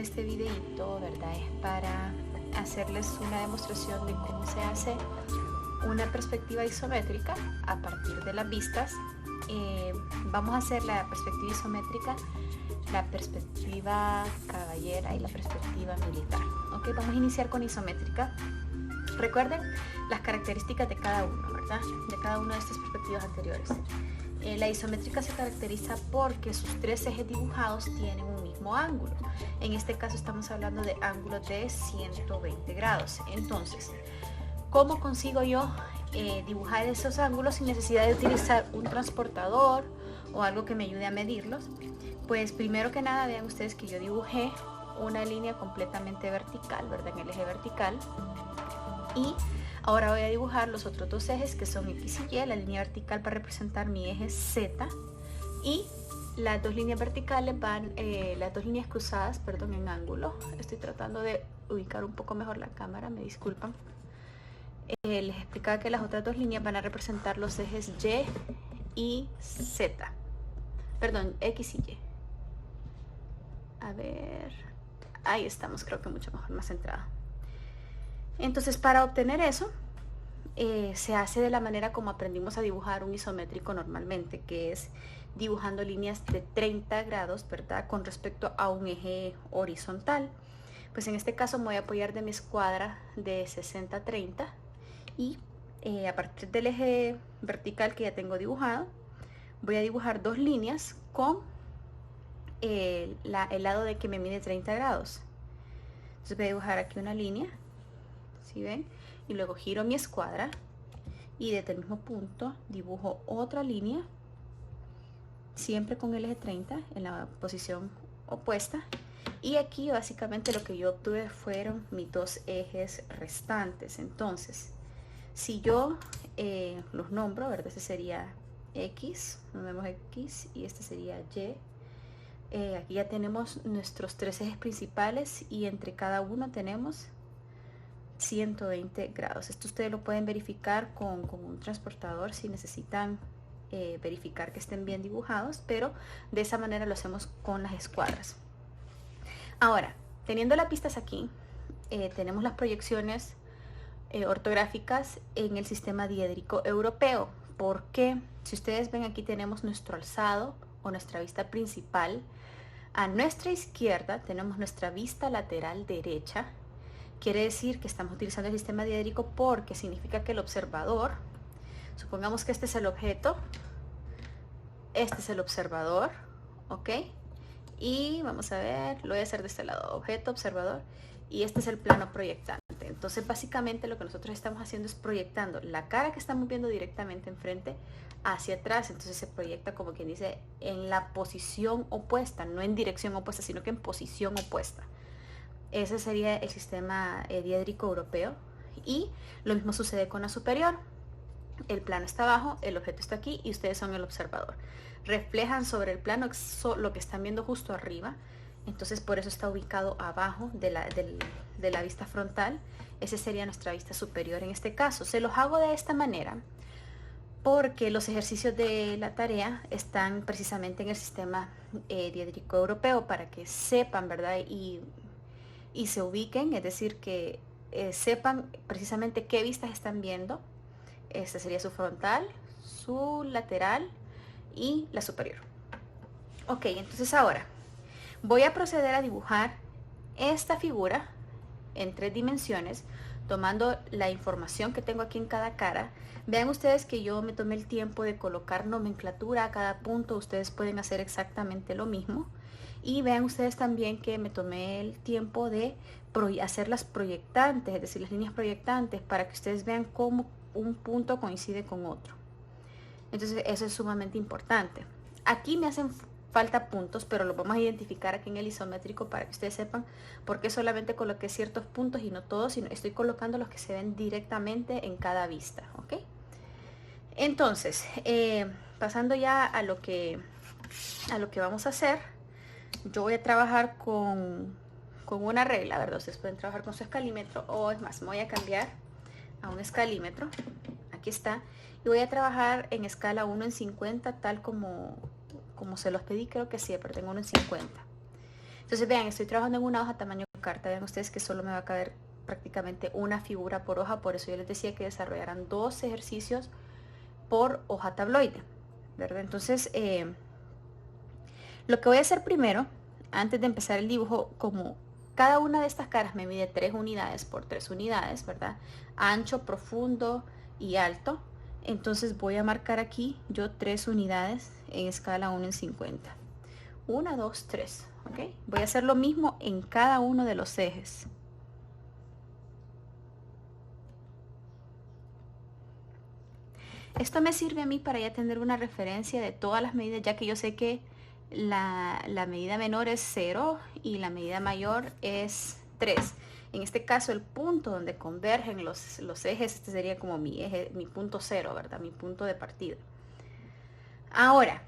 Este videito, ¿verdad? Es para hacerles una demostración de cómo se hace una perspectiva isométrica a partir de las vistas. Vamos a hacer la perspectiva isométrica, la perspectiva caballera y la perspectiva militar. Ok, vamos a iniciar con isométrica. Recuerden las características de cada uno, ¿verdad? De cada una de estas perspectivas anteriores. La isométrica se caracteriza porque sus tres ejes dibujados tienen un mismo ángulo. En este caso estamos hablando de ángulos de 120 grados. Entonces, ¿cómo consigo yo dibujar esos ángulos sin necesidad de utilizar un transportador o algo que me ayude a medirlos? Pues primero que nada, vean ustedes que yo dibujé una línea completamente vertical, ¿verdad? En el eje vertical. Y ahora voy a dibujar los otros dos ejes que son X y Y, la línea vertical para representar mi eje Z y las dos líneas verticales van, las dos líneas cruzadas, perdón, en ángulo. Estoy tratando de ubicar un poco mejor la cámara, me disculpan. Les explicaba que las otras dos líneas van a representar los ejes Y y Z, perdón, X y Y. A ver, ahí estamos, creo que mucho mejor, más centrado. Entonces, para obtener eso, se hace de la manera como aprendimos a dibujar un isométrico normalmente, que es dibujando líneas de 30 grados, ¿verdad? Con respecto a un eje horizontal. Pues en este caso me voy a apoyar de mi escuadra de 60-30 y a partir del eje vertical que ya tengo dibujado, voy a dibujar dos líneas con el lado de que me mide 30 grados. Entonces voy a dibujar aquí una línea, ¿sí ven? Y luego giro mi escuadra y desde el mismo punto dibujo otra línea, siempre con el eje 30 en la posición opuesta. Y aquí básicamente lo que yo obtuve fueron mis dos ejes restantes. Entonces, si yo los nombro, ¿verdad? Este sería X, nos vemos X, y este sería Y. Aquí ya tenemos nuestros tres ejes principales y entre cada uno tenemos 120 grados. Esto ustedes lo pueden verificar con un transportador si necesitan verificar que estén bien dibujados, pero de esa manera lo hacemos con las escuadras. Ahora, teniendo las pistas aquí, tenemos las proyecciones ortográficas en el sistema diédrico europeo. Porque si ustedes ven, aquí tenemos nuestro alzado o nuestra vista principal. A nuestra izquierda tenemos nuestra vista lateral derecha. Quiere decir que estamos utilizando el sistema diédrico porque significa que el observador, supongamos que este es el objeto, este es el observador, ¿ok? Y vamos a ver, lo voy a hacer de este lado, objeto, observador, y este es el plano proyectante. Entonces básicamente lo que nosotros estamos haciendo es proyectando la cara que estamos viendo directamente enfrente hacia atrás. Entonces se proyecta, como quien dice, en la posición opuesta, no en dirección opuesta, sino que en posición opuesta. Ese sería el sistema diédrico europeo. Y lo mismo sucede con la superior. El plano está abajo, el objeto está aquí y ustedes son el observador. Reflejan sobre el plano lo que están viendo justo arriba. Entonces por eso está ubicado abajo de la vista frontal. Esa sería nuestra vista superior en este caso. Se los hago de esta manera porque los ejercicios de la tarea están precisamente en el sistema diédrico europeo, para que sepan, ¿verdad? Y se ubiquen, es decir, que sepan precisamente qué vistas están viendo. Esta sería su frontal, su lateral y la superior. Ok, entonces ahora voy a proceder a dibujar esta figura en 3 dimensiones tomando la información que tengo aquí en cada cara. Vean ustedes que yo me tomé el tiempo de colocar nomenclatura a cada punto. Ustedes pueden hacer exactamente lo mismo. Y vean ustedes también que me tomé el tiempo de hacer las proyectantes, es decir, las líneas proyectantes, para que ustedes vean cómo un punto coincide con otro. Entonces eso es sumamente importante. Aquí me hacen falta puntos, pero los vamos a identificar aquí en el isométrico para que ustedes sepan por qué solamente coloqué ciertos puntos y no todos, sino estoy colocando los que se ven directamente en cada vista, ¿ok? Entonces, pasando ya a lo que vamos a hacer, yo voy a trabajar con una regla, ¿verdad? Ustedes pueden trabajar con su escalímetro, o es más, me voy a cambiar a un escalímetro. Aquí está. Y voy a trabajar en escala 1 en 50, tal como se los pedí, creo que sí, pero tengo 1 en 50. Entonces vean, estoy trabajando en una hoja tamaño carta. Vean ustedes que solo me va a caber prácticamente una figura por hoja. Por eso yo les decía que desarrollaran 2 ejercicios por hoja tabloide, ¿verdad? Entonces, lo que voy a hacer primero, antes de empezar el dibujo, como cada una de estas caras me mide 3 unidades por 3 unidades, ¿verdad? Ancho, profundo y alto. Entonces voy a marcar aquí yo 3 unidades en escala 1 en 50. 1, 2, 3, ¿ok? Voy a hacer lo mismo en cada uno de los ejes. Esto me sirve a mí para ya tener una referencia de todas las medidas, ya que yo sé que la medida menor es 0 y la medida mayor es 3. En este caso, el punto donde convergen los ejes, este sería como mi eje, mi punto 0, ¿verdad? Mi punto de partida. Ahora,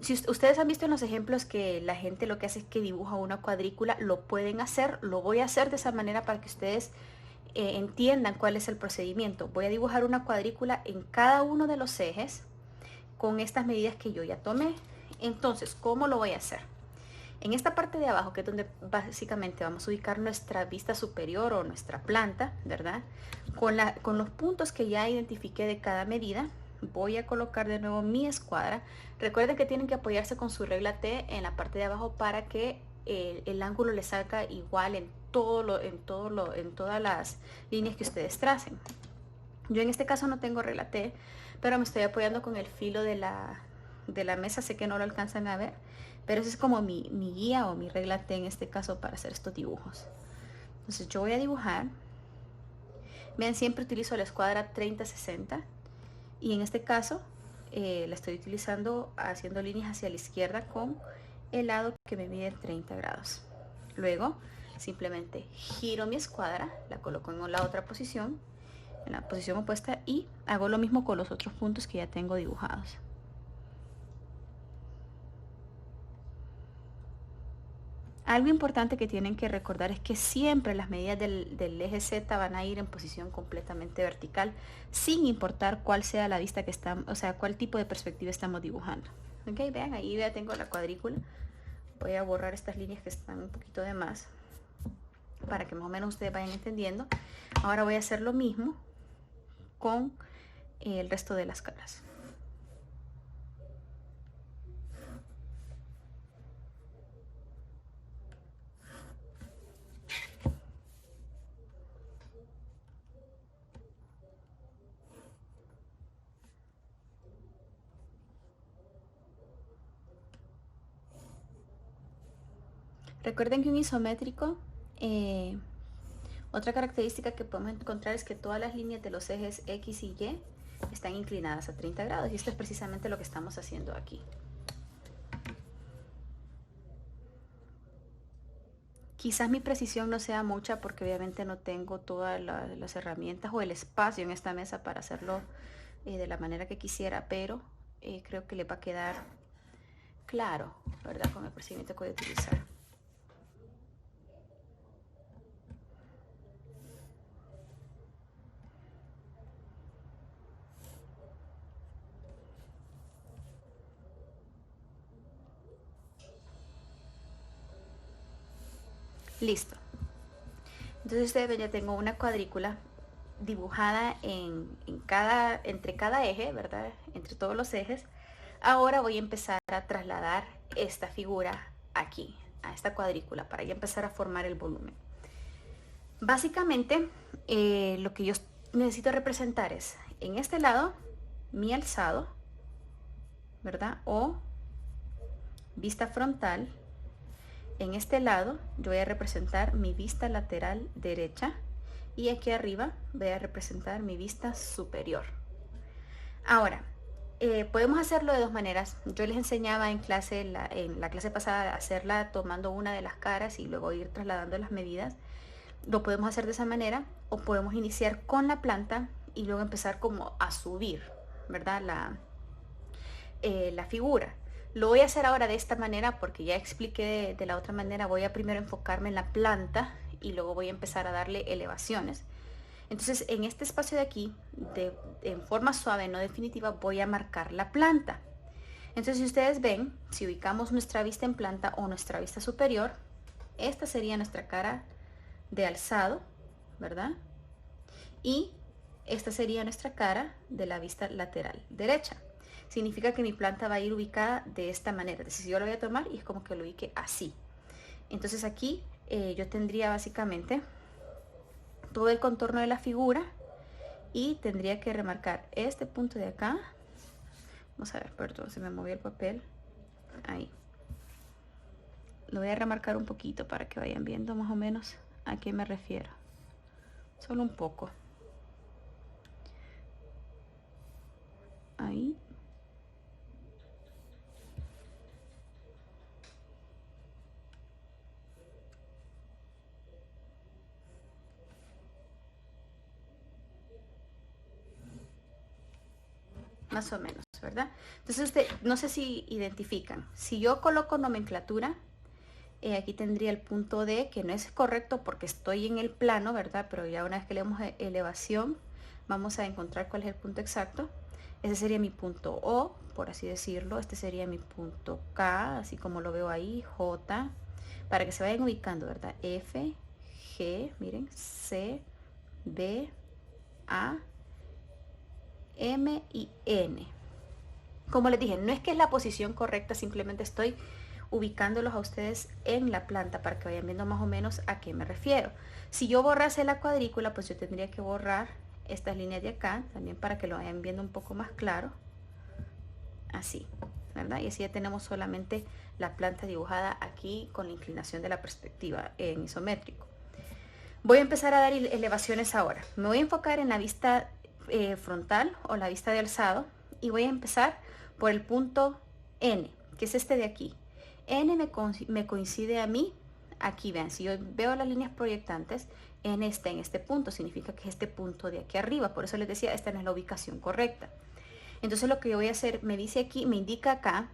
si ustedes han visto en los ejemplos que la gente lo que hace es que dibuja una cuadrícula, lo pueden hacer, lo voy a hacer de esa manera para que ustedes entiendan cuál es el procedimiento. Voy a dibujar una cuadrícula en cada uno de los ejes con estas medidas que yo ya tomé. Entonces, ¿cómo lo voy a hacer? En esta parte de abajo, que es donde básicamente vamos a ubicar nuestra vista superior o nuestra planta, ¿verdad? Con los puntos que ya identifiqué de cada medida, voy a colocar de nuevo mi escuadra. Recuerden que tienen que apoyarse con su regla T en la parte de abajo para que el ángulo les salga igual en todas las líneas que ustedes tracen. Yo en este caso no tengo regla T, pero me estoy apoyando con el filo de la mesa. Sé que no lo alcanzan a ver, pero esa es como mi guía o mi regla T en este caso para hacer estos dibujos. Entonces yo voy a dibujar. Vean, siempre utilizo la escuadra 30-60 y en este caso la estoy utilizando haciendo líneas hacia la izquierda con el lado que me mide 30 grados. Luego simplemente giro mi escuadra, la coloco en la otra posición, en la posición opuesta, y hago lo mismo con los otros puntos que ya tengo dibujados. Algo importante que tienen que recordar es que siempre las medidas del eje Z van a ir en posición completamente vertical, sin importar cuál sea la vista que estamos, o sea, cuál tipo de perspectiva estamos dibujando. Ok, vean, ahí ya tengo la cuadrícula. Voy a borrar estas líneas que están un poquito de más, para que más o menos ustedes vayan entendiendo. Ahora voy a hacer lo mismo con el resto de las caras. Recuerden que un isométrico, otra característica que podemos encontrar es que todas las líneas de los ejes X y Y están inclinadas a 30 grados, y esto es precisamente lo que estamos haciendo aquí. Quizás mi precisión no sea mucha porque obviamente no tengo todas las herramientas o el espacio en esta mesa para hacerlo de la manera que quisiera, pero creo que le va a quedar claro, ¿verdad? Con el procedimiento que voy a utilizar. Listo. Entonces ustedes ven, ya tengo una cuadrícula dibujada entre cada eje, ¿verdad? Entre todos los ejes. Ahora voy a empezar a trasladar esta figura aquí, a esta cuadrícula, para ya empezar a formar el volumen. Básicamente, lo que yo necesito representar es, en este lado, mi alzado, ¿verdad? O vista frontal. En este lado, yo voy a representar mi vista lateral derecha. Y aquí arriba voy a representar mi vista superior. Ahora, podemos hacerlo de dos maneras. Yo les enseñaba en la clase pasada a hacerla tomando una de las caras y luego ir trasladando las medidas. Lo podemos hacer de esa manera, o podemos iniciar con la planta y luego empezar como a subir, ¿verdad? La figura. Lo voy a hacer ahora de esta manera porque ya expliqué de la otra manera. Voy a primero enfocarme en la planta y luego voy a empezar a darle elevaciones. Entonces, en este espacio de aquí, en forma suave, no definitiva, voy a marcar la planta. Entonces, si ustedes ven, si ubicamos nuestra vista en planta o nuestra vista superior, esta sería nuestra cara de alzado, ¿verdad? Y esta sería nuestra cara de la vista lateral derecha. Significa que mi planta va a ir ubicada de esta manera. Es decir, yo lo voy a tomar y es como que lo ubique así. Entonces aquí yo tendría básicamente todo el contorno de la figura y tendría que remarcar este punto de acá. Vamos a ver, perdón, se me movió el papel. Ahí. Lo voy a remarcar un poquito para que vayan viendo más o menos a qué me refiero. Solo un poco. Ahí. Más o menos, ¿verdad? Entonces usted, no sé si identifican. Si yo coloco nomenclatura, aquí tendría el punto D, que no es correcto porque estoy en el plano, ¿verdad? Pero ya una vez que le damos elevación, vamos a encontrar cuál es el punto exacto. Ese sería mi punto O, por así decirlo. Este sería mi punto K, así como lo veo ahí, J, para que se vayan ubicando, ¿verdad? F, G, miren, C, B, A, M y N. Como les dije, no es que es la posición correcta, simplemente estoy ubicándolos a ustedes en la planta para que vayan viendo más o menos a qué me refiero. Si yo borrase la cuadrícula, pues yo tendría que borrar estas líneas de acá, también para que lo vayan viendo un poco más claro. Así, ¿verdad? Y así ya tenemos solamente la planta dibujada aquí con la inclinación de la perspectiva en isométrico. Voy a empezar a dar elevaciones ahora. Me voy a enfocar en la vista frontal o la vista de alzado y voy a empezar por el punto N, que es este de aquí. N me coincide a mí aquí, vean, si yo veo las líneas proyectantes, N está en este punto, significa que es este punto de aquí arriba, por eso les decía, esta no es la ubicación correcta. Entonces lo que yo voy a hacer, me dice aquí, me indica acá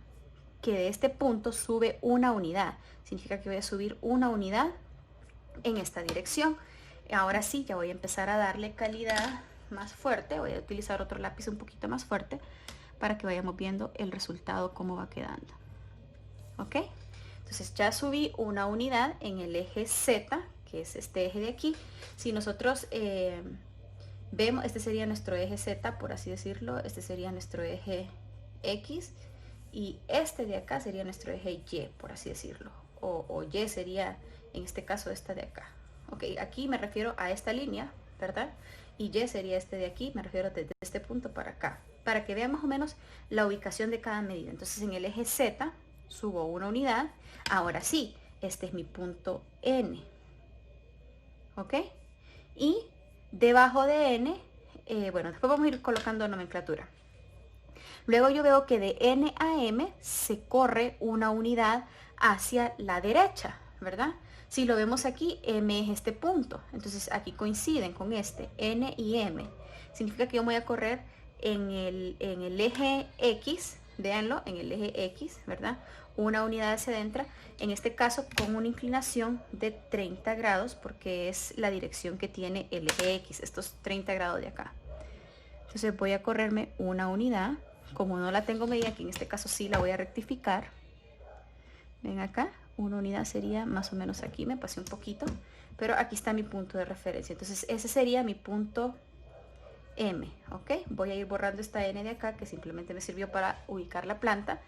que de este punto sube una unidad, significa que voy a subir una unidad en esta dirección. Ahora sí, ya voy a empezar a darle calidad más fuerte, voy a utilizar otro lápiz un poquito más fuerte para que vayamos viendo el resultado, cómo va quedando. ¿Ok? Entonces ya subí una unidad en el eje Z, que es este eje de aquí. Si nosotros vemos, este sería nuestro eje Z, por así decirlo, este sería nuestro eje X y este de acá sería nuestro eje Y, por así decirlo, o Y sería en este caso esta de acá. Ok, aquí me refiero a esta línea, ¿verdad? Y Y sería este de aquí, me refiero desde este punto para acá, para que vean más o menos la ubicación de cada medida. Entonces en el eje Z subo una unidad. Ahora sí, este es mi punto N. ¿Ok? Y debajo de N, bueno, después vamos a ir colocando nomenclatura. Luego yo veo que de N a M se corre una unidad hacia la derecha, ¿verdad? Si lo vemos aquí, M es este punto. Entonces aquí coinciden con este, N y M. Significa que yo voy a correr en el eje X, véanlo, en el eje X, ¿verdad? Una unidad hacia adentro, en este caso con una inclinación de 30 grados, porque es la dirección que tiene el eje X, estos 30 grados de acá. Entonces voy a correrme una unidad, como no la tengo medida, que en este caso sí la voy a rectificar. Ven acá, una unidad sería más o menos aquí, me pasé un poquito, pero aquí está mi punto de referencia. Entonces ese sería mi punto M, ¿ok? Voy a ir borrando esta N de acá, que simplemente me sirvió para ubicar la planta.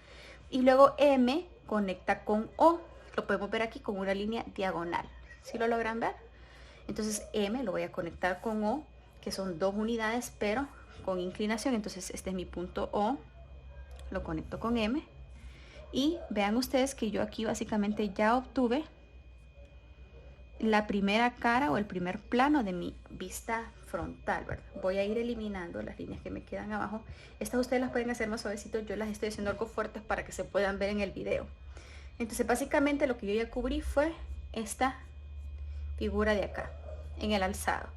Y luego M conecta con O, lo podemos ver aquí con una línea diagonal. ¿Sí lo logran ver? Entonces M lo voy a conectar con O, que son 2 unidades, pero con inclinación. Entonces este es mi punto O, lo conecto con M. Y vean ustedes que yo aquí básicamente ya obtuve la primera cara o el primer plano de mi vista frontal, ¿verdad? Voy a ir eliminando las líneas que me quedan abajo. Estas ustedes las pueden hacer más suavecitos, yo las estoy haciendo algo fuertes para que se puedan ver en el video. Entonces básicamente lo que yo ya cubrí fue esta figura de acá, en el alzado.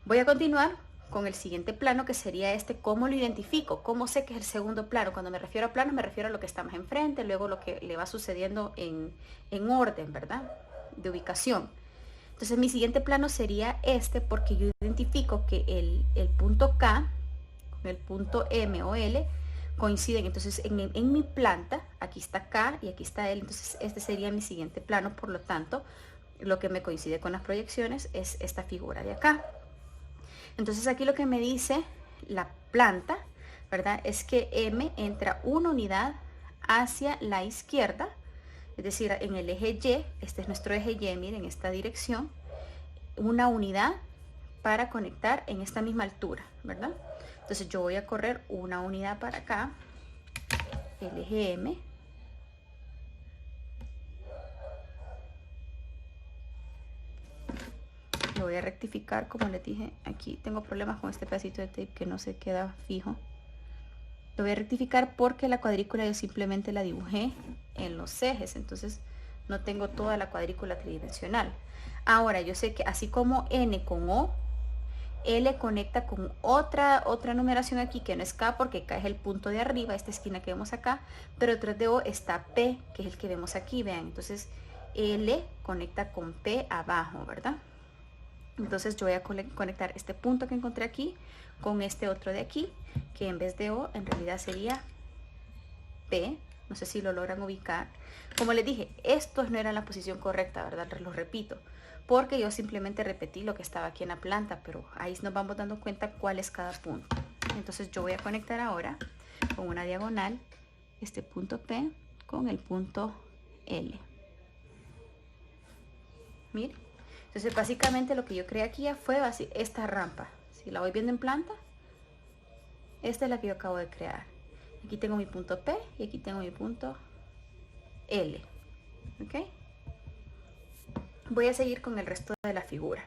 Voy a continuar con el siguiente plano, que sería este. ¿Cómo lo identifico? ¿Cómo sé que es el segundo plano? Cuando me refiero a plano, me refiero a lo que está más enfrente, luego lo que le va sucediendo en orden, ¿verdad? De ubicación. Entonces mi siguiente plano sería este, porque yo identifico que el punto K con el punto M o L coinciden. Entonces en mi planta, aquí está K y aquí está L, entonces este sería mi siguiente plano. Por lo tanto, lo que me coincide con las proyecciones es esta figura de acá. Entonces aquí lo que me dice la planta, ¿verdad? Es que M entra una unidad hacia la izquierda, es decir, en el eje Y. Este es nuestro eje Y, miren, en esta dirección, una unidad para conectar en esta misma altura, ¿verdad? Entonces yo voy a correr una unidad para acá, el eje M. Lo voy a rectificar, como les dije, aquí tengo problemas con este pedacito de tape que no se queda fijo. Lo voy a rectificar porque la cuadrícula yo simplemente la dibujé en los ejes, entonces no tengo toda la cuadrícula tridimensional. Ahora yo sé que así como N con O, L conecta con otra numeración aquí que no es K, porque K es el punto de arriba, esta esquina que vemos acá, pero detrás de O está P, que es el que vemos aquí, vean. Entonces L conecta con P abajo, ¿verdad? Entonces yo voy a conectar este punto que encontré aquí con este otro de aquí, que en vez de O en realidad sería P. No sé si lo logran ubicar. Como les dije, estos no eran la posición correcta, ¿verdad? Lo repito, porque yo simplemente repetí lo que estaba aquí en la planta, pero ahí nos vamos dando cuenta cuál es cada punto. Entonces yo voy a conectar ahora con una diagonal este punto P con el punto L. Miren. Entonces básicamente lo que yo creé aquí ya fue así, esta rampa. Si la voy viendo en planta, esta es la que yo acabo de crear. Aquí tengo mi punto P y aquí tengo mi punto L. ¿Ok? Voy a seguir con el resto de la figura.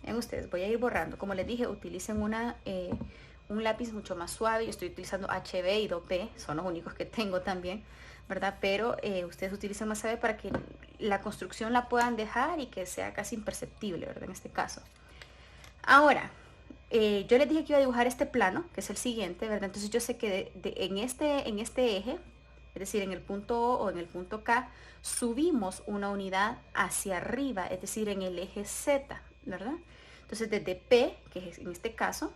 Vean ustedes, voy a ir borrando. Como les dije, utilicen un lápiz mucho más suave. Yo estoy utilizando HB y 2B, son los únicos que tengo también, ¿verdad? Pero ustedes utilizan más suave para que la construcción la puedan dejar y que sea casi imperceptible, ¿verdad? En este caso. Ahora, yo les dije que iba a dibujar este plano, que es el siguiente, ¿verdad? Entonces yo sé que en este eje, es decir, en el punto O o en el punto K, subimos una unidad hacia arriba, es decir, en el eje Z, ¿verdad? Entonces desde P, que es en este caso,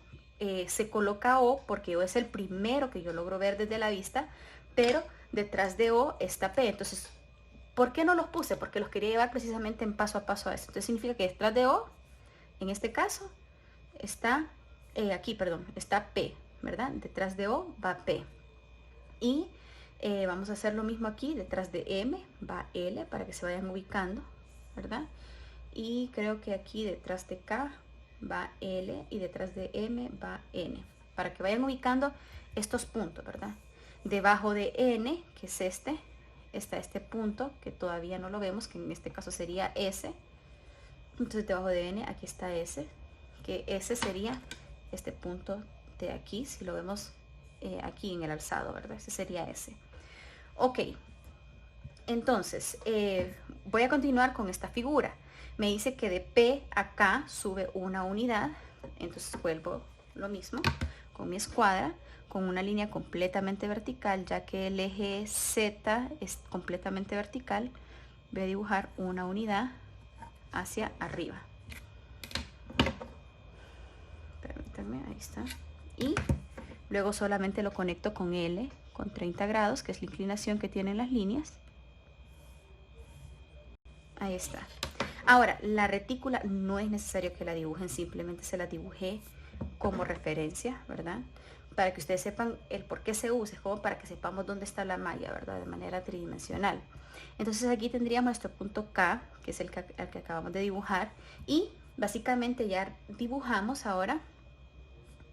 se coloca O, porque O es el primero que yo logro ver desde la vista, pero detrás de O está P. Entonces, ¿por qué no los puse? Porque los quería llevar precisamente en paso a paso a eso. Entonces significa que detrás de O, en este caso, está está P, ¿verdad? Detrás de O va P. Y vamos a hacer lo mismo aquí, detrás de M va L, para que se vayan ubicando, ¿verdad? Y creo que aquí detrás de K va L y detrás de M va N, para que vayan ubicando estos puntos, ¿verdad? Debajo de N, que es está este punto que todavía no lo vemos, que en este caso sería S. Entonces debajo de N aquí está S, que S sería este punto de aquí, si lo vemos aquí en el alzado, ¿verdad? Ese sería S. Ok, entonces voy a continuar con esta figura. Me dice que de P a K sube una unidad, entonces vuelvo lo mismo con mi escuadra, con una línea completamente vertical, ya que el eje Z es completamente vertical. Voy a dibujar una unidad hacia arriba. Permítanme, ahí está. Y luego solamente lo conecto con L, con 30 grados, que es la inclinación que tienen las líneas. Ahí está. Ahora, la retícula no es necesario que la dibujen, simplemente se la dibujé como referencia, ¿verdad? para que ustedes sepan el por qué se usa, es como para que sepamos dónde está la malla, ¿verdad? De manera tridimensional. Entonces aquí tendríamos nuestro punto K, que es el que acabamos de dibujar, y básicamente ya dibujamos ahora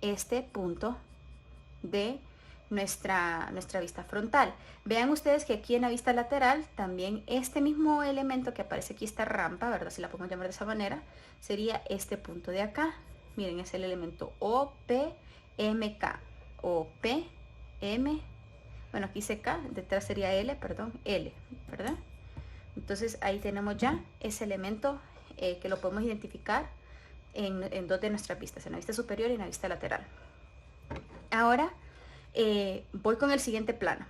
este punto de nuestra vista frontal. Vean ustedes que aquí en la vista lateral también este mismo elemento que aparece aquí, esta rampa, ¿verdad? Si la podemos llamar de esa manera, sería este punto de acá. Miren, es el elemento OPMK. OPM, bueno, aquí dice K, detrás sería L, perdón, L, ¿verdad? Entonces ahí tenemos ya ese elemento que lo podemos identificar en dos de nuestras vistas, en la vista superior y en la vista lateral. Ahora voy con el siguiente plano.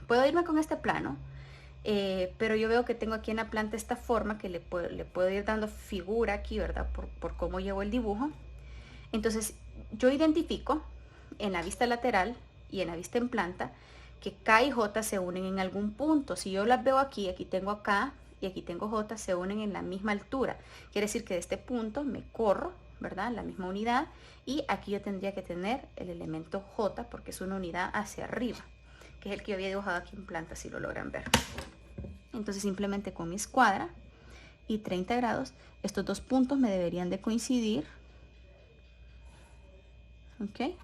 Puedo irme con este plano, pero yo veo que tengo aquí en la planta esta forma que le puedo ir dando figura aquí, ¿verdad? Por cómo llevo el dibujo. Entonces yo identifico en la vista lateral y en la vista en planta que K y J se unen en algún punto. Si yo las veo aquí, aquí tengo K y aquí tengo J, se unen en la misma altura. Quiere decir que de este punto me corro, ¿verdad? La misma unidad, y aquí yo tendría que tener el elemento J porque es una unidad hacia arriba, que es el que yo había dibujado aquí en planta, si lo logran ver. Entonces simplemente con mi escuadra y 30 grados, estos dos puntos me deberían de coincidir. Ok,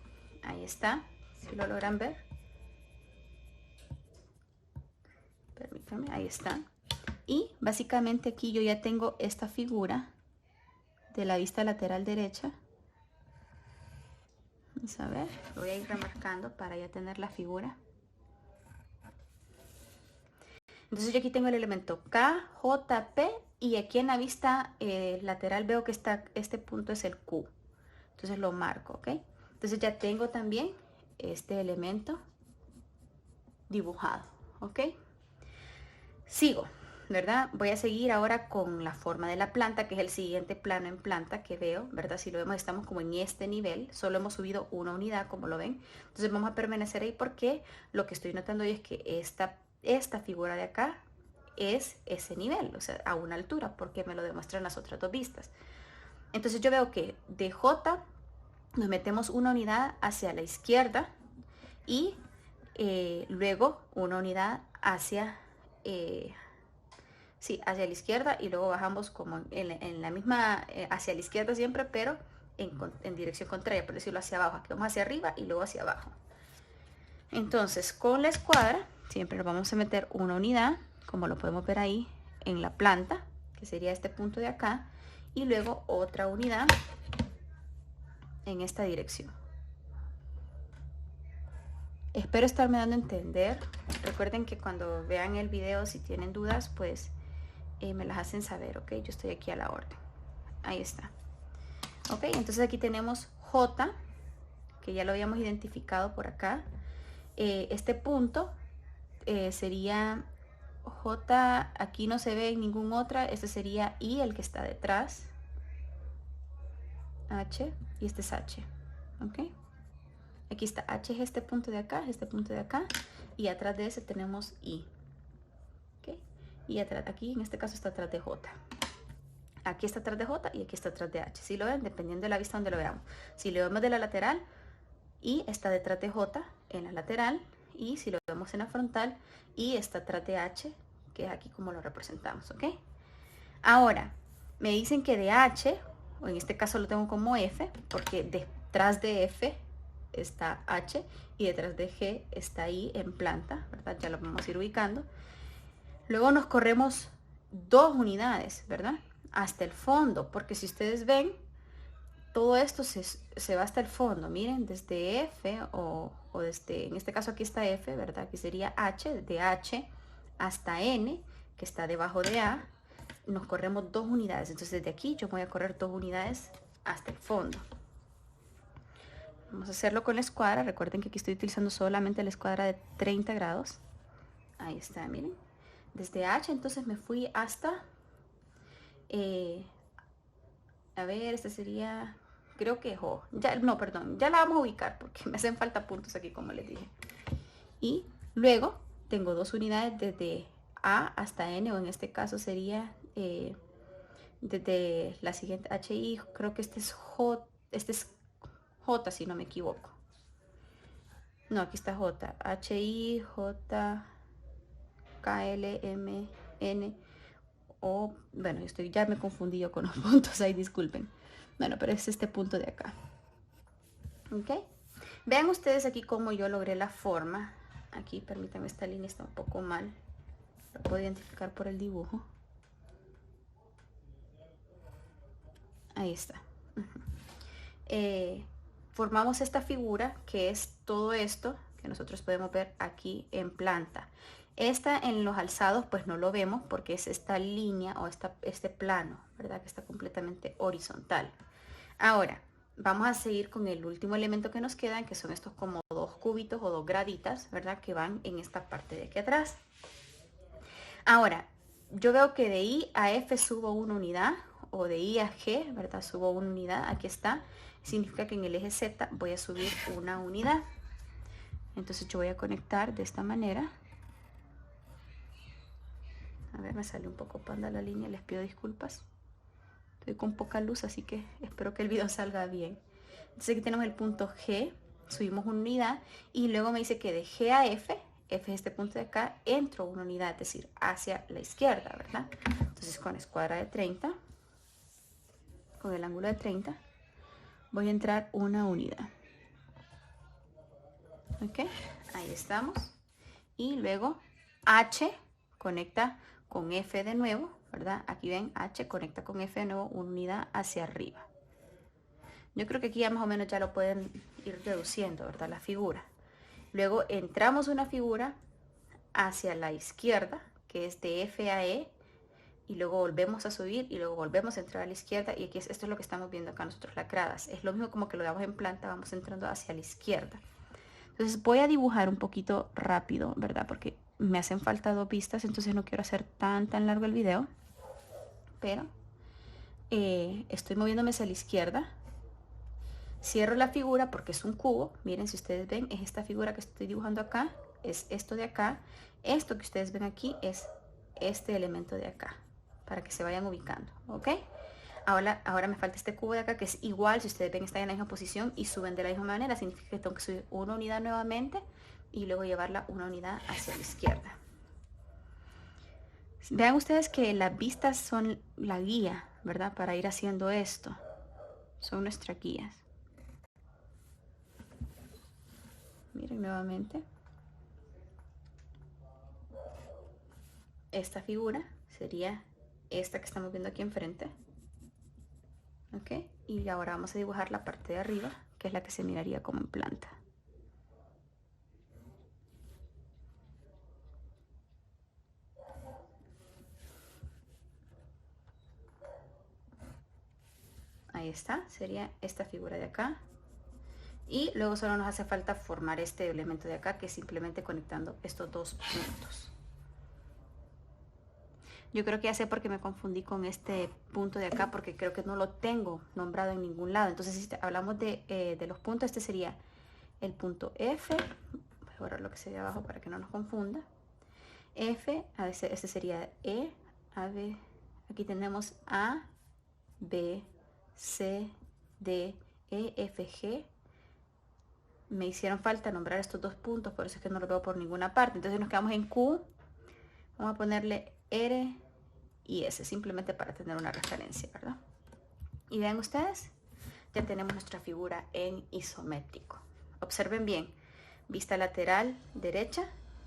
ahí está, si lo logran ver. Permítanme, ahí está. Y básicamente aquí yo ya tengo esta figura de la vista lateral derecha. Vamos a ver, lo voy a ir remarcando para ya tener la figura. Entonces yo aquí tengo el elemento K, J, P, y aquí en la vista lateral veo que este punto es el Q. Entonces lo marco, ¿ok? Entonces ya tengo también este elemento dibujado, ¿ok? Sigo, ¿verdad? Voy a seguir ahora con la forma de la planta, que es el siguiente plano en planta que veo, ¿verdad? Si lo vemos, estamos como en este nivel, solo hemos subido una unidad, como lo ven. Entonces vamos a permanecer ahí porque lo que estoy notando hoy es que esta figura de acá es ese nivel, o sea, a una altura, porque me lo demuestran las otras dos vistas. Entonces yo veo que de J nos metemos una unidad hacia la izquierda y luego una unidad hacia hacia la izquierda, y luego bajamos como en la misma, hacia la izquierda siempre, pero en dirección contraria, por decirlo, hacia abajo. Aquí vamos hacia arriba y luego hacia abajo. Entonces con la escuadra siempre nos vamos a meter una unidad, como lo podemos ver ahí en la planta, que sería este punto de acá, y luego otra unidad en esta dirección. Espero estarme dando a entender. Recuerden que cuando vean el video, si tienen dudas, pues me las hacen saber, ¿ok? Yo estoy aquí a la orden. Ahí está. Ok, entonces aquí tenemos J, que ya lo habíamos identificado por acá. Este punto sería J, aquí no se ve en ningún otra. Este sería I, el que está detrás. H, y este es H, ¿ok? Aquí está H, es este punto de acá, y atrás de ese tenemos I. ¿Okay? Y atrás, aquí en este caso está atrás de J. Aquí está atrás de J y aquí está atrás de H. Si lo ven, dependiendo de la vista donde lo veamos. Si lo vemos de la lateral, I está detrás de J en la lateral, y si lo vemos en la frontal, I está atrás de H, que es aquí como lo representamos, ¿ok? Ahora, me dicen que de H, o en este caso lo tengo como F, porque detrás de F está H y detrás de G está I en planta, ¿verdad? Ya lo vamos a ir ubicando. Luego nos corremos 2 unidades, ¿verdad? Hasta el fondo, porque si ustedes ven, todo esto se va hasta el fondo. Miren, desde F o desde, en este caso aquí está F, ¿verdad? Que sería H, de H hasta N, que está debajo de A, nos corremos 2 unidades. Entonces desde aquí yo voy a correr 2 unidades hasta el fondo. Vamos a hacerlo con la escuadra. Recuerden que aquí estoy utilizando solamente la escuadra de 30 grados. Ahí está, miren. Desde H entonces me fui hasta... a ver, este sería... Creo que O. Ya, no, perdón. Ya la vamos a ubicar porque me hacen falta puntos aquí, como les dije. Y luego tengo 2 unidades desde A hasta N, o en este caso sería... desde la siguiente HI, creo que este es J, si no me equivoco. No, aquí está J. H-I, J, K, L, M, N, O. Bueno, ya me confundí yo con los puntos ahí, disculpen. Bueno, pero es este punto de acá. ¿Ok? Vean ustedes aquí cómo yo logré la forma. Aquí, permítanme, esta línea está un poco mal. Lo puedo identificar por el dibujo. Ahí está. Formamos esta figura que es todo esto que nosotros podemos ver aquí en planta. Esta en los alzados pues no lo vemos porque es esta línea o este plano, ¿verdad? Que está completamente horizontal. Ahora, vamos a seguir con el último elemento que nos quedan, que son estos como dos cubitos o dos graditas, ¿verdad? Que van en esta parte de aquí atrás. Ahora, yo veo que de I a F subo una unidad, o de I a G, ¿verdad? Subo una unidad, aquí está. Significa que en el eje Z voy a subir una unidad. Entonces yo voy a conectar de esta manera. A ver, me sale un poco panda la línea, les pido disculpas. Estoy con poca luz, así que espero que el video salga bien. Entonces aquí tenemos el punto G, subimos una unidad y luego me dice que de G a F, F es este punto de acá, entro una unidad, es decir, hacia la izquierda, ¿verdad? Entonces con escuadra de 30, con el ángulo de 30, voy a entrar una unidad. ¿Ok? Ahí estamos. Y luego H conecta con F de nuevo, ¿verdad? Aquí ven, H conecta con F de nuevo, una unidad hacia arriba. Yo creo que aquí ya más o menos ya lo pueden ir deduciendo, ¿verdad? La figura. Luego entramos una figura hacia la izquierda, que es de F a E, y luego volvemos a subir y luego volvemos a entrar a la izquierda, y aquí esto es lo que estamos viendo acá nosotros lacradas. Es lo mismo como que lo damos en planta, vamos entrando hacia la izquierda. Entonces voy a dibujar un poquito rápido, ¿verdad? Porque me hacen falta 2 vistas, entonces no quiero hacer tan largo el video. Pero estoy moviéndome hacia la izquierda. Cierro la figura porque es un cubo. Miren, si ustedes ven, es esta figura que estoy dibujando acá. Es esto de acá. Esto que ustedes ven aquí es este elemento de acá. Para que se vayan ubicando, ¿ok? Ahora me falta este cubo de acá que es igual. Si ustedes ven, está en la misma posición y suben de la misma manera. Significa que tengo que subir una unidad nuevamente y luego llevarla una unidad hacia la izquierda. Vean ustedes que las vistas son la guía, ¿verdad? Para ir haciendo esto. Son nuestras guías. Miren nuevamente. Esta figura sería esta que estamos viendo aquí enfrente. ¿Ok? Y ahora vamos a dibujar la parte de arriba, que es la que se miraría como en planta. Ahí está, sería esta figura de acá. Y luego solo nos hace falta formar este elemento de acá, que es simplemente conectando estos 2 puntos. Yo creo que ya sé por qué me confundí con este punto de acá, porque creo que no lo tengo nombrado en ningún lado. Entonces, si hablamos de los puntos, este sería el punto F. Voy a borrar lo que se ve abajo para que no nos confunda. F, este sería E, A, B. Aquí tenemos A, B, C, D, E, F, G. Me hicieron falta nombrar estos 2 puntos, por eso es que no los veo por ninguna parte. Entonces nos quedamos en Q. Vamos a ponerle R y S, simplemente para tener una referencia, ¿verdad? Y vean ustedes, ya tenemos nuestra figura en isométrico. Observen bien, vista lateral derecha,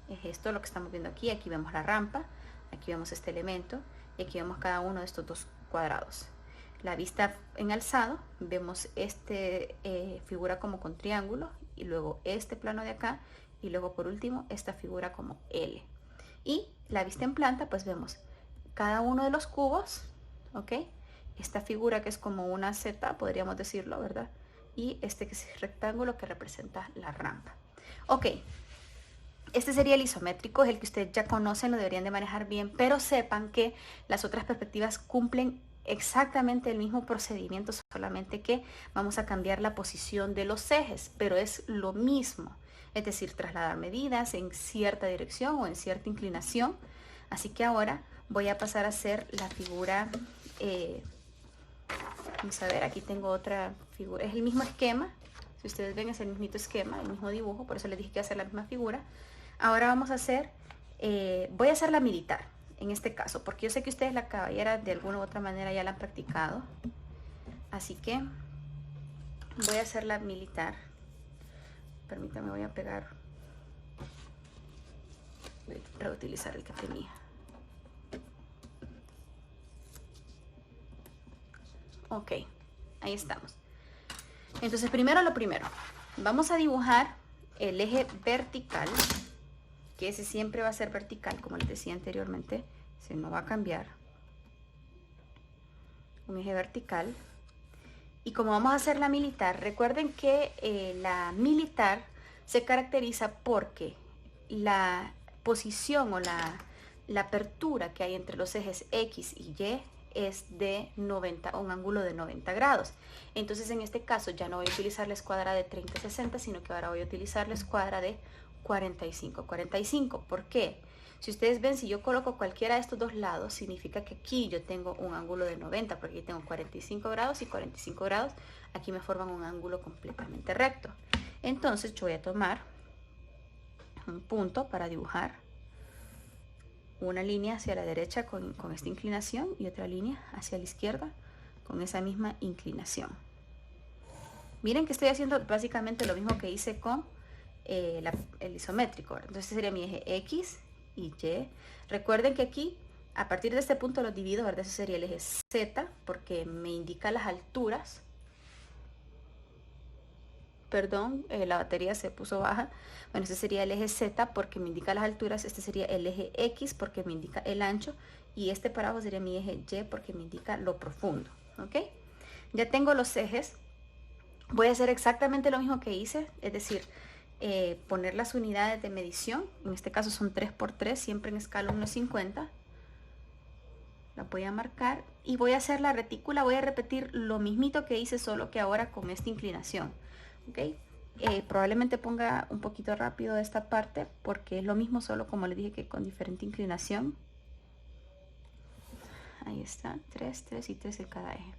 es esto lo que estamos viendo aquí. Aquí vemos la rampa, aquí vemos este elemento y aquí vemos cada uno de estos 2 cuadrados. La vista en alzado, vemos este figura como con triángulo y luego este plano de acá y luego por último esta figura como L. Y la vista en planta, pues vemos cada uno de los cubos, ¿ok? Esta figura que es como una Z, podríamos decirlo, ¿verdad? Y este que es el rectángulo que representa la rampa. Ok, este sería el isométrico, es el que ustedes ya conocen, lo deberían de manejar bien, pero sepan que las otras perspectivas cumplen exactamente el mismo procedimiento, solamente que vamos a cambiar la posición de los ejes, pero es lo mismo. Es decir, trasladar medidas en cierta dirección o en cierta inclinación. Así que ahora voy a pasar a hacer la figura. Vamos a ver, aquí tengo otra figura. Es el mismo esquema, Si ustedes ven, es el mismo esquema, el mismo dibujo, por eso les dije que iba a hacer la misma figura. Ahora vamos a hacer, voy a hacer la militar, en este caso, porque yo sé que ustedes la caballera de alguna u otra manera ya la han practicado. Así que voy a hacer la militar. Permítanme, voy a pegar, voy a reutilizar el que tenía. Ok, ahí estamos. Entonces, primero lo primero, vamos a dibujar el eje vertical, que ese siempre va a ser vertical, como les decía anteriormente, se no va a cambiar. Un eje vertical. Y como vamos a hacer la militar, recuerden que la militar se caracteriza porque la posición o la apertura que hay entre los ejes X y Y es de 90, un ángulo de 90 grados. Entonces en este caso ya no voy a utilizar la escuadra de 30-60, sino que ahora voy a utilizar la escuadra de 45-45. ¿Por qué? Si ustedes ven, si yo coloco cualquiera de estos dos lados, significa que aquí yo tengo un ángulo de 90, porque aquí tengo 45 grados y 45 grados. Aquí me forman un ángulo completamente recto. Entonces yo voy a tomar un punto para dibujar una línea hacia la derecha con esta inclinación y otra línea hacia la izquierda con esa misma inclinación. Miren que estoy haciendo básicamente lo mismo que hice con el isométrico. Entonces este sería mi eje X y Y. Recuerden que aquí, a partir de este punto los divido, ¿verdad? Ese sería el eje Z, porque me indica las alturas. Perdón, la batería se puso baja. Bueno, este sería el eje Z porque me indica las alturas. Este sería el eje X porque me indica el ancho. Y este para abajo sería mi eje Y porque me indica lo profundo. ¿Ok? Ya tengo los ejes. Voy a hacer exactamente lo mismo que hice, es decir, poner las unidades de medición. En este caso son 3×3, siempre en escala 1:50. La voy a marcar y voy a hacer la retícula. Voy a repetir lo mismito que hice, solo que ahora con esta inclinación. ¿Ok? Probablemente ponga un poquito rápido esta parte porque es lo mismo, solo como les dije que con diferente inclinación. Ahí está, 3, 3 y 3 en cada eje.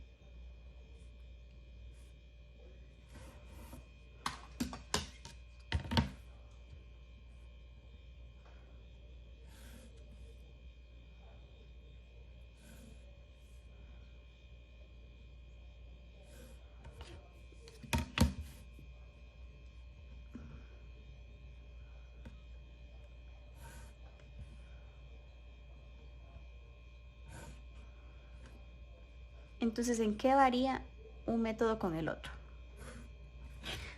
Entonces, ¿en qué varía un método con el otro?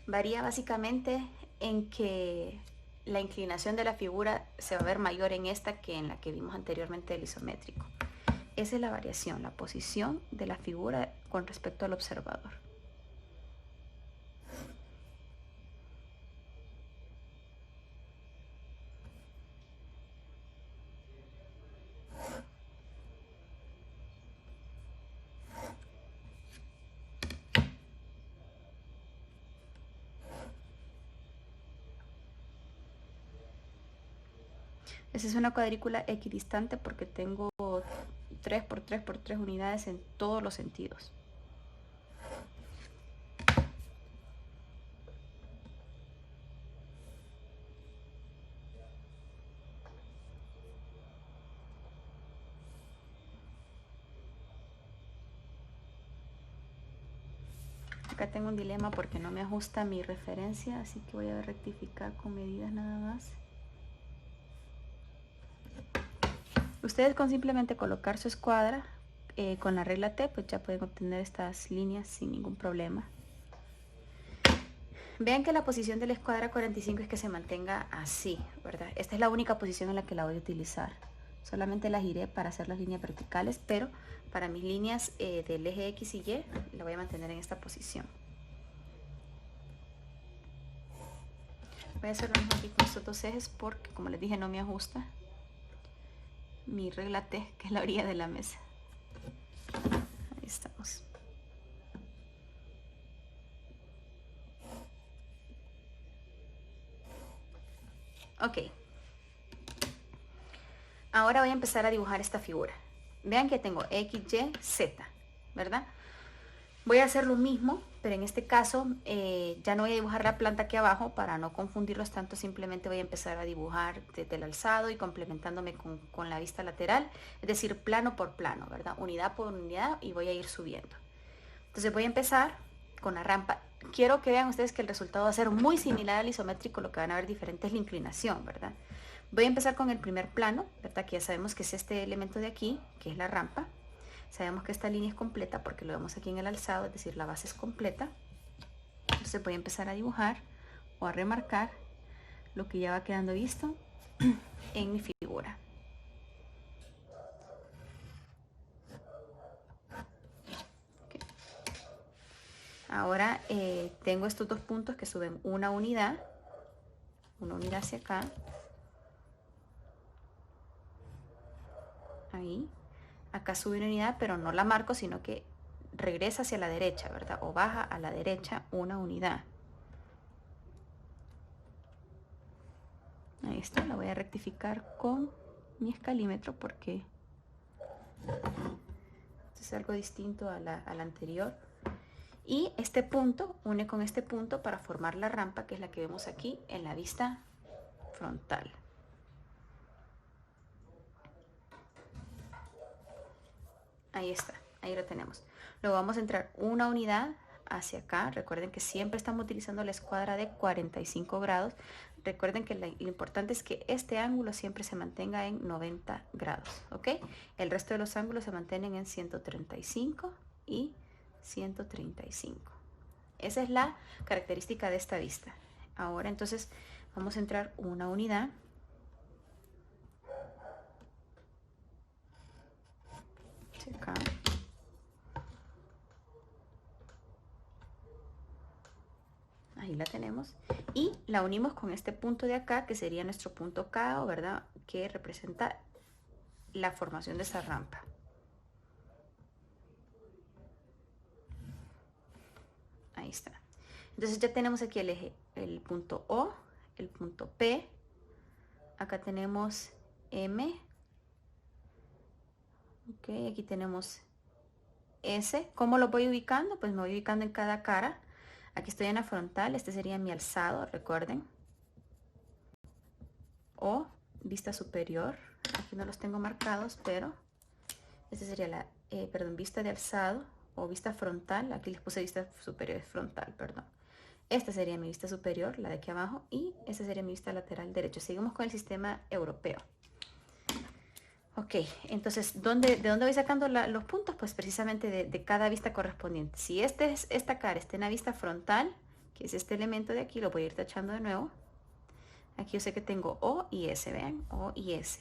Varía básicamente en que la inclinación de la figura se va a ver mayor en esta que en la que vimos anteriormente del isométrico. Esa es la variación, la posición de la figura con respecto al observador. Esa es una cuadrícula equidistante porque tengo 3×3×3 unidades en todos los sentidos. Acá tengo un dilema porque no me ajusta mi referencia, así que voy a rectificar con medidas nada más. Ustedes con simplemente colocar su escuadra con la regla T, pues ya pueden obtener estas líneas sin ningún problema. Vean que la posición de la escuadra 45 es que se mantenga así, ¿verdad? Esta es la única posición en la que la voy a utilizar. Solamente la giré para hacer las líneas verticales, pero para mis líneas del eje X y Y, la voy a mantener en esta posición. Voy a hacer lo mismo aquí con estos dos ejes porque, como les dije, no me ajusta mi regla T, que es la orilla de la mesa. Ahí estamos. Ok. Ahora voy a empezar a dibujar esta figura. Vean que tengo X, Y, Z, ¿verdad? Voy a hacer lo mismo, pero en este caso ya no voy a dibujar la planta aquí abajo para no confundirlos tanto, simplemente voy a empezar a dibujar desde el alzado y complementándome con la vista lateral, es decir, plano por plano, ¿verdad? Unidad por unidad, y voy a ir subiendo. Entonces voy a empezar con la rampa. Quiero que vean ustedes que el resultado va a ser muy similar al isométrico, lo que van a ver diferente es la inclinación, ¿verdad? Voy a empezar con el primer plano, ¿verdad? Que ya sabemos que es este elemento de aquí, que es la rampa. Sabemos que esta línea es completa porque lo vemos aquí en el alzado, es decir, la base es completa. Entonces voy a empezar a dibujar o a remarcar lo que ya va quedando visto en mi figura. Okay. Ahora tengo estos dos puntos que suben una unidad hacia acá. Ahí. Acá sube una unidad, pero no la marco, sino que regresa hacia la derecha, ¿verdad? O baja a la derecha una unidad. Ahí está, la voy a rectificar con mi escalímetro porque es algo distinto a la anterior. Y este punto une con este punto para formar la rampa, que es la que vemos aquí en la vista frontal. Ahí está, ahí lo tenemos. Luego vamos a entrar una unidad hacia acá. Recuerden que siempre estamos utilizando la escuadra de 45 grados. Recuerden que lo importante es que este ángulo siempre se mantenga en 90 grados, ¿ok? El resto de los ángulos se mantienen en 135 y 135. Esa es la característica de esta vista. Ahora entonces vamos a entrar una unidad. Acá. Ahí la tenemos. Y la unimos con este punto de acá, que sería nuestro punto K, ¿verdad? Que representa la formación de esa rampa. Ahí está. Entonces ya tenemos aquí el eje, el punto O, el punto P. Acá tenemos M. Ok, aquí tenemos S. ¿Cómo lo voy ubicando? Pues me voy ubicando en cada cara. Aquí estoy en la frontal, este sería mi alzado, recuerden. O vista superior. Aquí no los tengo marcados, pero esta sería la, vista de alzado o vista frontal. Aquí les puse vista superior, frontal, perdón. Esta sería mi vista superior, la de aquí abajo, y esta sería mi vista lateral derecho. Seguimos con el sistema europeo. Ok, entonces, ¿de dónde voy sacando los puntos? Pues precisamente de cada vista correspondiente. Si esta cara está en la vista frontal, que es este elemento de aquí, lo voy a ir tachando de nuevo. Aquí yo sé que tengo O y S, vean, O y S.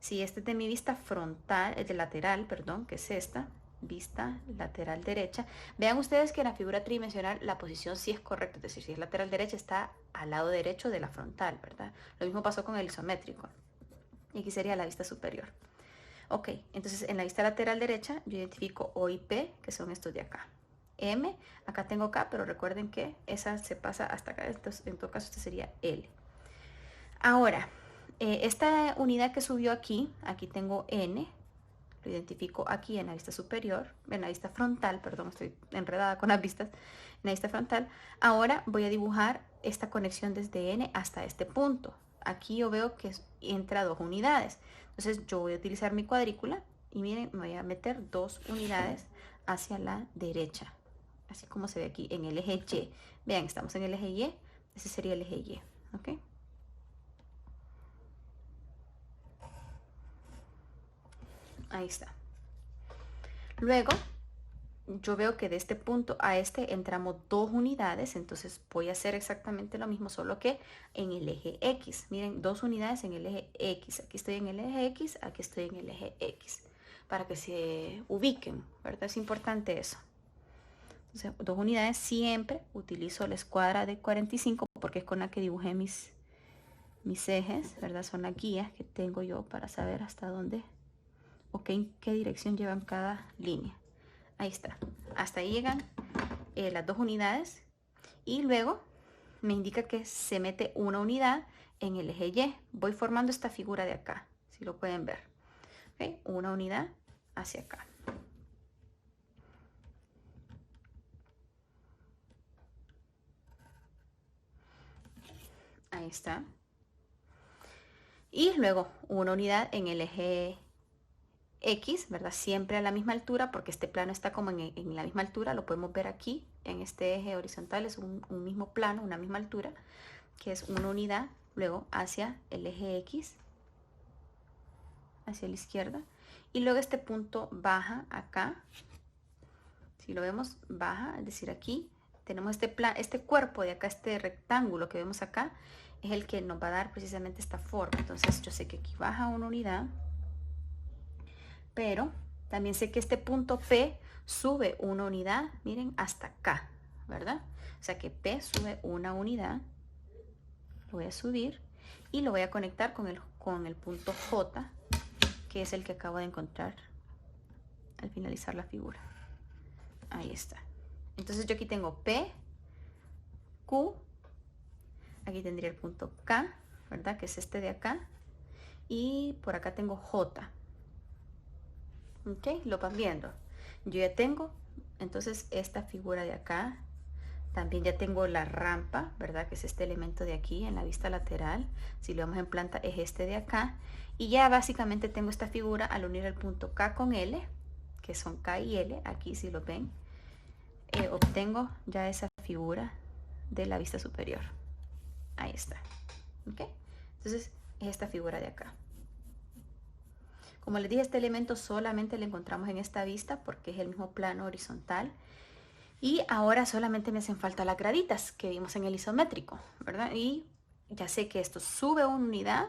Si este es de mi vista frontal, es de lateral, perdón, que es esta, vista lateral derecha. Vean ustedes que en la figura tridimensional la posición sí es correcta, es decir, si es lateral derecha está al lado derecho de la frontal, ¿verdad? Lo mismo pasó con el isométrico. Y aquí sería la vista superior. Ok, entonces en la vista lateral derecha yo identifico O y P, que son estos de acá. M, acá tengo K, pero recuerden que esa se pasa hasta acá, entonces en todo caso este sería L. Ahora, esta unidad que subió aquí tengo N, lo identifico aquí en la vista superior, en la vista frontal, perdón, estoy enredada con las vistas, en la vista frontal. Ahora voy a dibujar esta conexión desde N hasta este punto. Aquí yo veo que entra 2 unidades. Entonces yo voy a utilizar mi cuadrícula y miren, me voy a meter 2 unidades hacia la derecha. Así como se ve aquí en el eje Y. Vean, estamos en el eje Y. Ese sería el eje Y. ¿Ok? Ahí está. Luego yo veo que de este punto a este entramos 2 unidades, entonces voy a hacer exactamente lo mismo, solo que en el eje X. Miren, 2 unidades en el eje X. Aquí estoy en el eje X, aquí estoy en el eje X. Para que se ubiquen, ¿verdad? Es importante eso. Entonces, 2 unidades siempre utilizo la escuadra de 45 porque es con la que dibujé mis ejes, ¿verdad? Son las guías que tengo yo para saber hasta dónde o en qué dirección llevan cada línea. Ahí está, hasta ahí llegan las 2 unidades y luego me indica que se mete una unidad en el eje Y. Voy formando esta figura de acá, si lo pueden ver. ¿Okay? Una unidad hacia acá. Ahí está. Y luego una unidad en el eje X, ¿verdad? Siempre a la misma altura, porque este plano está como en la misma altura, lo podemos ver aquí, en este eje horizontal, es un mismo plano, una misma altura, que es una unidad, luego hacia el eje X, hacia la izquierda, y luego este punto baja acá, si lo vemos, baja, es decir, aquí tenemos este cuerpo de acá, este rectángulo que vemos acá, es el que nos va a dar precisamente esta forma. Entonces yo sé que aquí baja una unidad, pero también sé que este punto P sube una unidad, miren, hasta acá, ¿verdad? O sea que P sube una unidad, lo voy a subir y lo voy a conectar con el punto J, que es el que acabo de encontrar al finalizar la figura. Ahí está. Entonces yo aquí tengo P, Q, aquí tendría el punto K, ¿verdad? Que es este de acá. Y por acá tengo J. ¿Ok? Lo van viendo. Yo ya tengo, entonces, esta figura de acá. También ya tengo la rampa, ¿verdad? Que es este elemento de aquí en la vista lateral. Si lo vemos en planta es este de acá. Y ya básicamente tengo esta figura al unir el punto K con L, que son K y L. Aquí si lo ven, obtengo ya esa figura de la vista superior. Ahí está. ¿Ok? Entonces es esta figura de acá. Como les dije, este elemento solamente lo encontramos en esta vista porque es el mismo plano horizontal. Y ahora solamente me hacen falta las graditas que vimos en el isométrico, ¿verdad? Y ya sé que esto sube una unidad,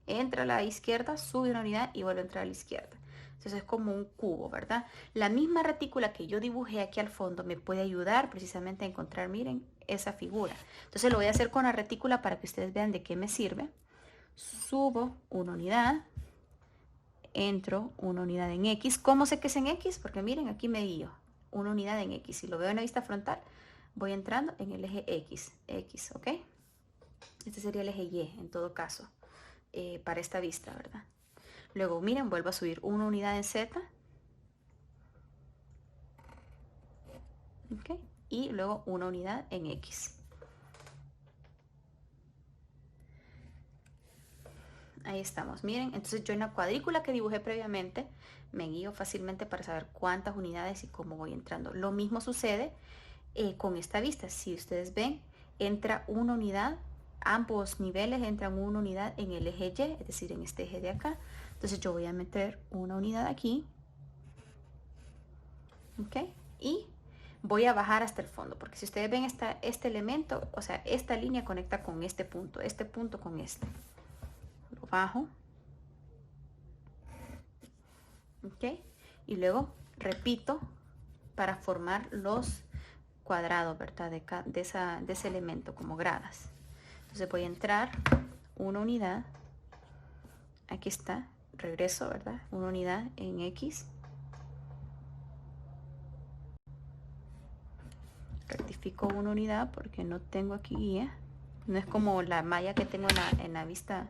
entra a la izquierda, sube una unidad y vuelve a entrar a la izquierda. Entonces es como un cubo, ¿verdad? La misma retícula que yo dibujé aquí al fondo me puede ayudar precisamente a encontrar, miren, esa figura. Entonces lo voy a hacer con la retícula para que ustedes vean de qué me sirve. Subo una unidad, entro una unidad en X. ¿Cómo sé que es en X? Porque miren, aquí me guío. Una unidad en X. Si lo veo en la vista frontal, voy entrando en el eje X. X, ¿ok? Este sería el eje Y, en todo caso, para esta vista, ¿verdad? Luego, miren, vuelvo a subir una unidad en Z. ¿Ok? Y luego una unidad en X. Ahí estamos, miren. Entonces yo en la cuadrícula que dibujé previamente me guío fácilmente para saber cuántas unidades y cómo voy entrando. Lo mismo sucede con esta vista. Si ustedes ven, entra una unidad, ambos niveles entran una unidad en el eje Y, es decir, en este eje de acá. Entonces yo voy a meter una unidad aquí, ¿ok? Y voy a bajar hasta el fondo, porque si ustedes ven este elemento, o sea, esta línea conecta con este punto con este. Lo bajo, ¿ok? Y luego repito para formar los cuadrados, ¿verdad? De ese elemento como gradas. Entonces voy a entrar una unidad, aquí está, regreso, ¿verdad? Una unidad en X, rectifico una unidad porque no tengo aquí guía, no es como la malla que tengo en la vista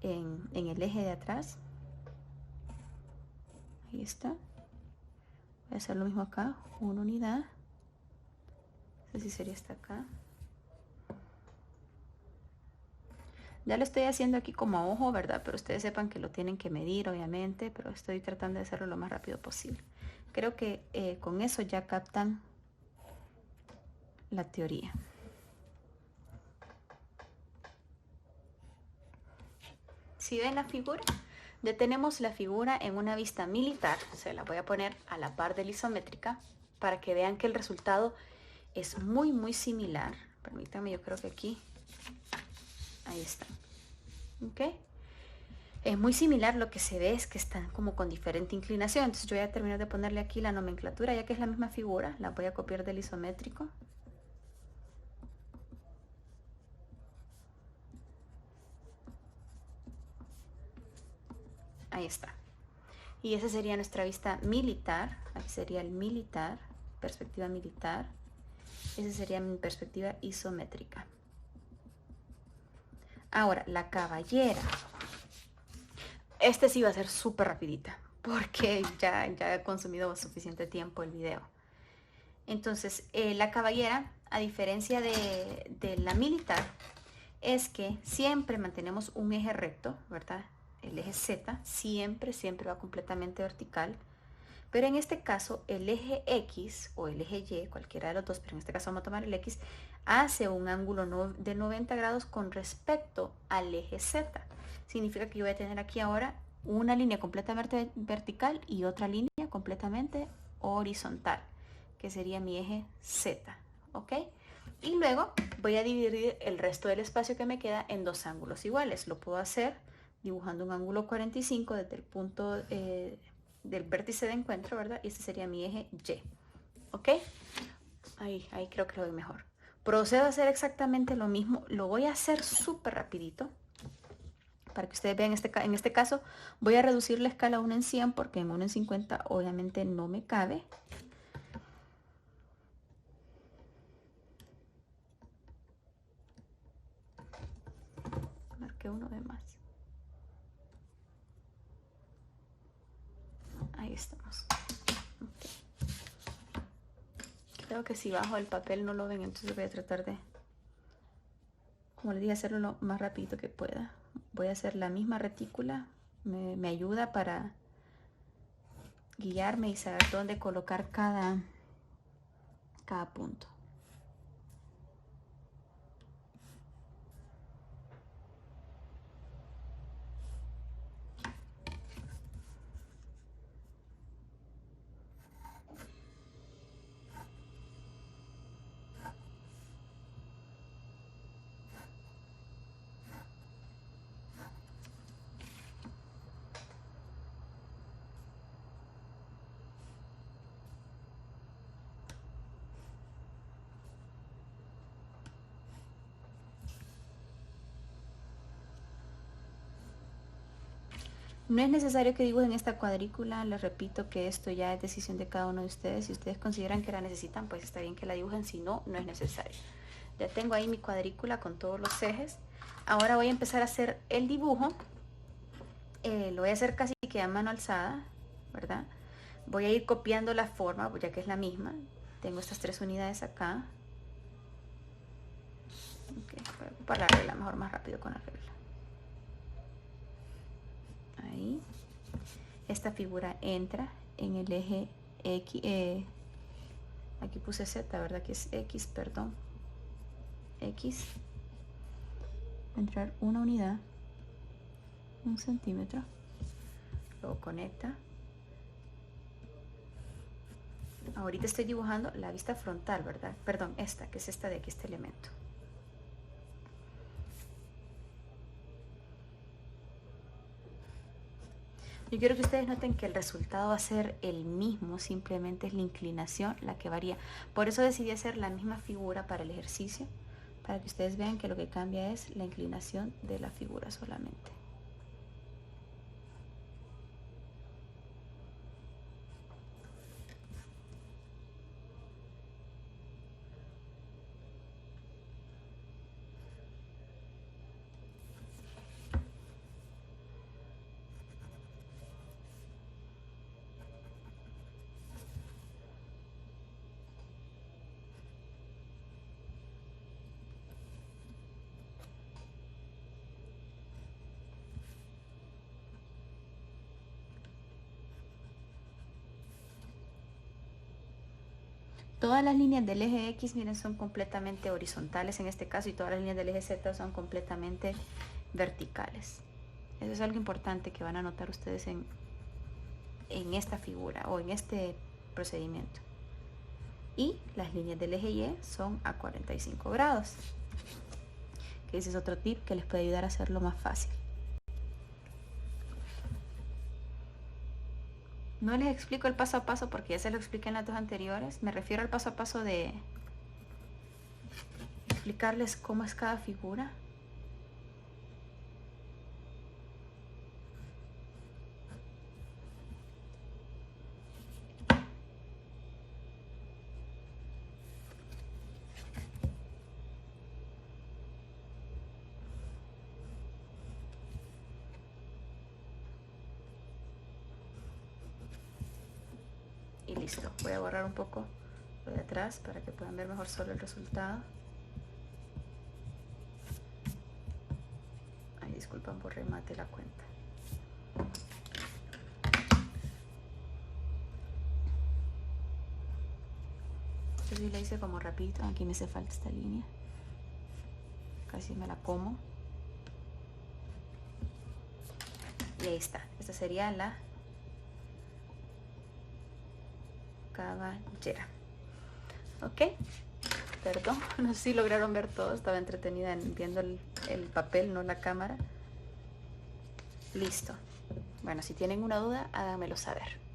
en el eje de atrás. Ahí está. Voy a hacer lo mismo acá, una unidad, no sé si sería esta acá. Ya lo estoy haciendo aquí como a ojo, ¿verdad? Pero ustedes sepan que lo tienen que medir, obviamente, pero estoy tratando de hacerlo lo más rápido posible. Creo que con eso ya captan la teoría. Si ven la figura, ya tenemos la figura en una vista militar. Se la voy a poner a la par de la isométrica para que vean que el resultado es muy, muy similar. Permítanme, yo creo que aquí... Ahí está. ¿Ok? Es muy similar, lo que se ve es que están como con diferente inclinación. Entonces yo voy a terminar de ponerle aquí la nomenclatura, ya que es la misma figura. La voy a copiar del isométrico. Ahí está. Y esa sería nuestra vista militar. Aquí sería el militar, perspectiva militar. Esa sería mi perspectiva isométrica. Ahora, la caballera. Este sí va a ser súper rapidita, porque ya he consumido suficiente tiempo el video. Entonces, la caballera, a diferencia de la militar, es que siempre mantenemos un eje recto, ¿verdad? El eje Z siempre va completamente vertical. Pero en este caso, el eje X o el eje Y, cualquiera de los dos, pero en este caso vamos a tomar el X, hace un ángulo de 90 grados con respecto al eje Z. Significa que yo voy a tener aquí ahora una línea completamente vertical y otra línea completamente horizontal, que sería mi eje Z, ¿ok? Y luego voy a dividir el resto del espacio que me queda en dos ángulos iguales. Lo puedo hacer dibujando un ángulo 45 desde el punto del vértice de encuentro, ¿verdad? Y este sería mi eje Y, ¿ok? Ahí creo que lo veo mejor. Procedo a hacer exactamente lo mismo. Lo voy a hacer súper rapidito para que ustedes vean. En este caso voy a reducir la escala a 1 en 100 porque en 1 en 50 obviamente no me cabe. Marqué uno de más. Ahí estamos. Okay. Creo que si bajo el papel no lo ven, entonces voy a tratar de, como les dije, hacerlo lo más rapidito que pueda. Voy a hacer la misma retícula. Me ayuda para guiarme y saber dónde colocar cada punto. No es necesario que dibujen esta cuadrícula, les repito que esto ya es decisión de cada uno de ustedes. Si ustedes consideran que la necesitan, pues está bien que la dibujen, si no, no es necesario. Ya tengo ahí mi cuadrícula con todos los ejes. Ahora voy a empezar a hacer el dibujo. Lo voy a hacer casi que a mano alzada, ¿verdad? Voy a ir copiando la forma, ya que es la misma. Tengo estas 3 unidades acá. Okay, voy a ocupar la regla, mejor más rápido con la regla. Ahí. Esta figura entra en el eje X, aquí puse Z, ¿verdad? Que es X, perdón. X. Entrar una unidad, 1 centímetro. Luego conecta. Ahorita estoy dibujando la vista frontal, ¿verdad? Perdón, esta, que es esta de aquí, este elemento. Yo quiero que ustedes noten que el resultado va a ser el mismo, simplemente es la inclinación la que varía. Por eso decidí hacer la misma figura para el ejercicio, para que ustedes vean que lo que cambia es la inclinación de la figura solamente. Todas las líneas del eje X, miren, son completamente horizontales en este caso, y todas las líneas del eje Z son completamente verticales. Eso es algo importante que van a notar ustedes en esta figura o en este procedimiento. Y las líneas del eje Y son a 45 grados, que ese es otro tip que les puede ayudar a hacerlo más fácil. No les explico el paso a paso porque ya se lo expliqué en las dos anteriores. Me refiero al paso a paso de explicarles cómo es cada figura. Y listo. Voy a borrar un poco lo de atrás para que puedan ver mejor solo el resultado. disculpan por remate la cuenta. Yo sí la hice como rapidito. Aquí me hace falta esta línea. Casi me la como. Y ahí está. Esta sería la caballera. Ok. Perdón, no sé si lograron ver todo. Estaba entretenida viendo el papel, no la cámara. Listo. Bueno, si tienen una duda, háganmelo saber.